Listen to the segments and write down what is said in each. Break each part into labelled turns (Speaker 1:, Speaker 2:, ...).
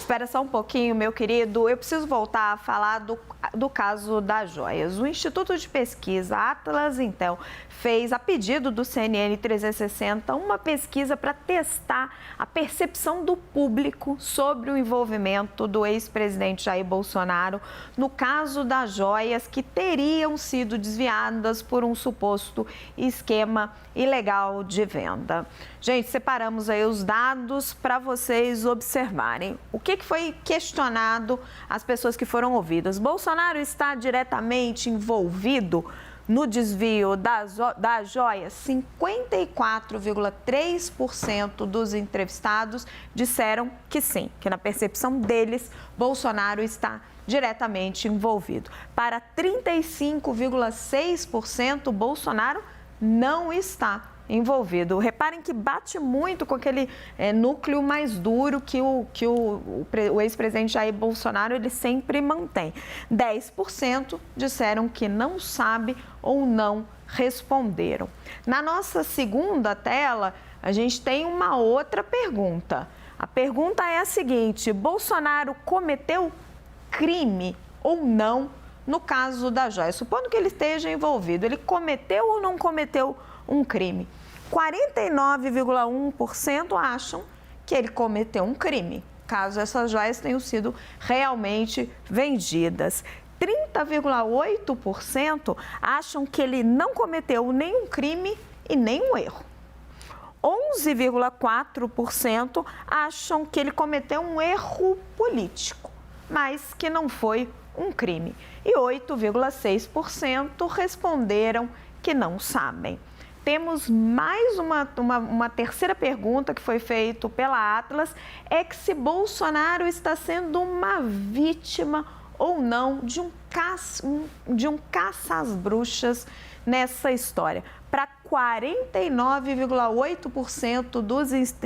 Speaker 1: Espera só um pouquinho, meu querido. Eu preciso voltar a falar do caso das joias. O Instituto de Pesquisa Atlas Intel fez, a pedido do CNN 360, uma pesquisa para testar a percepção do público sobre o envolvimento do ex-presidente Jair Bolsonaro no caso das joias que teriam sido desviadas por um suposto esquema ilegal de venda. Gente, separamos aí os dados para vocês observarem. O que foi questionado às pessoas que foram ouvidas? Bolsonaro está diretamente envolvido no desvio das joias? 54,3% dos entrevistados disseram que sim, que na percepção deles, Bolsonaro está diretamente envolvido. Para 35,6%, Bolsonaro não está envolvido. Reparem que bate muito com aquele núcleo mais duro que o ex-presidente Jair Bolsonaro ele sempre mantém. 10% disseram que não sabe ou não responderam. Na nossa segunda tela, a gente tem uma outra pergunta. A pergunta é a seguinte: Bolsonaro cometeu crime ou não no caso da joia? Supondo que ele esteja envolvido, ele cometeu ou não cometeu um crime? 49,1% acham que ele cometeu um crime, caso essas joias tenham sido realmente vendidas. 30,8% acham que ele não cometeu nenhum crime e nenhum erro. 11,4% acham que ele cometeu um erro político, mas que não foi um crime. E 8,6% responderam que não sabem. Temos mais uma terceira pergunta que foi feita pela Atlas, é que se Bolsonaro está sendo uma vítima ou não de um caça às bruxas nessa história. Para 49,8%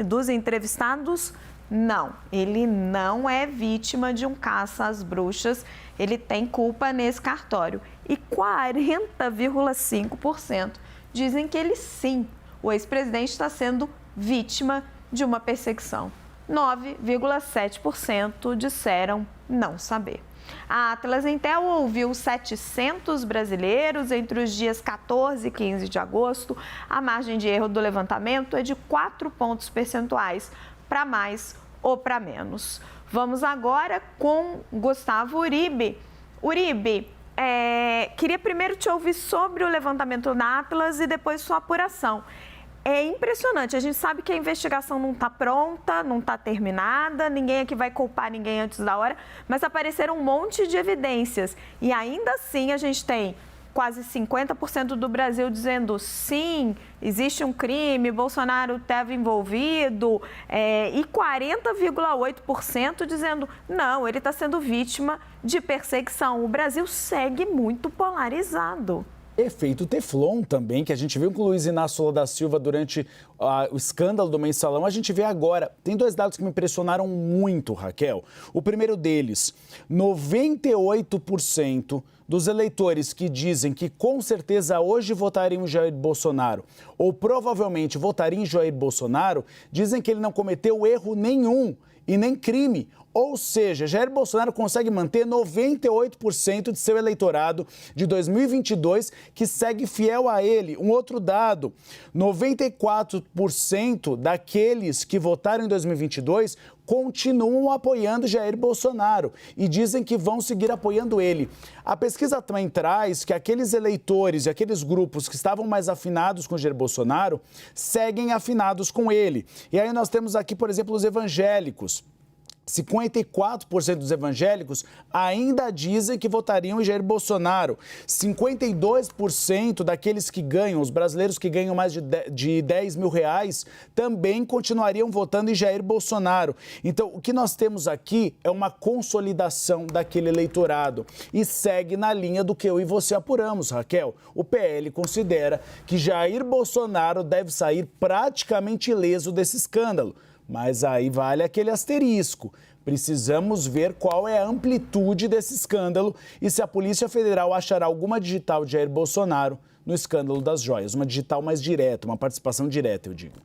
Speaker 1: dos entrevistados, não, ele não é vítima de um caça às bruxas, ele tem culpa nesse cartório. E 40,5% dizem que ele sim, o ex-presidente está sendo vítima de uma perseguição. 9,7% disseram não saber. A Atlas Intel ouviu 700 brasileiros entre os dias 14 e 15 de agosto. A margem de erro do levantamento é de 4 pontos percentuais, para mais ou para menos. Vamos agora com Gustavo Uribe. Uribe, queria primeiro te ouvir sobre o levantamento da Atlas e depois sua apuração. É impressionante, a gente sabe que a investigação não está pronta, não está terminada, ninguém aqui vai culpar ninguém antes da hora, mas apareceram um monte de evidências e ainda assim a gente tem quase 50% do Brasil dizendo sim, existe um crime, Bolsonaro esteve envolvido, e 40,8% dizendo não, ele está sendo vítima de perseguição. O Brasil segue muito polarizado.
Speaker 2: Efeito Teflon também, que a gente viu com o Luiz Inácio Lula da Silva durante o escândalo do Mensalão, a gente vê agora. Tem dois dados que me impressionaram muito, Raquel. O primeiro deles, 98% dos eleitores que dizem que com certeza hoje votariam em Jair Bolsonaro ou provavelmente votariam em Jair Bolsonaro, dizem que ele não cometeu erro nenhum e nem crime. Ou seja, Jair Bolsonaro consegue manter 98% de seu eleitorado de 2022 que segue fiel a ele. Um outro dado, 94% daqueles que votaram em 2022 continuam apoiando Jair Bolsonaro e dizem que vão seguir apoiando ele. A pesquisa também traz que aqueles eleitores e aqueles grupos que estavam mais afinados com Jair Bolsonaro seguem afinados com ele. E aí nós temos aqui, por exemplo, os evangélicos. 54% dos evangélicos ainda dizem que votariam em Jair Bolsonaro. 52% daqueles que ganham, os brasileiros que ganham mais de 10 mil reais, também continuariam votando em Jair Bolsonaro. Então, o que nós temos aqui é uma consolidação daquele eleitorado e segue na linha do que eu e você apuramos, Raquel. O PL considera que Jair Bolsonaro deve sair praticamente ileso desse escândalo. Mas aí vale aquele asterisco. Precisamos ver qual é a amplitude desse escândalo e se a Polícia Federal achará alguma digital de Jair Bolsonaro no escândalo das joias. Uma digital mais direta, uma participação direta, eu digo.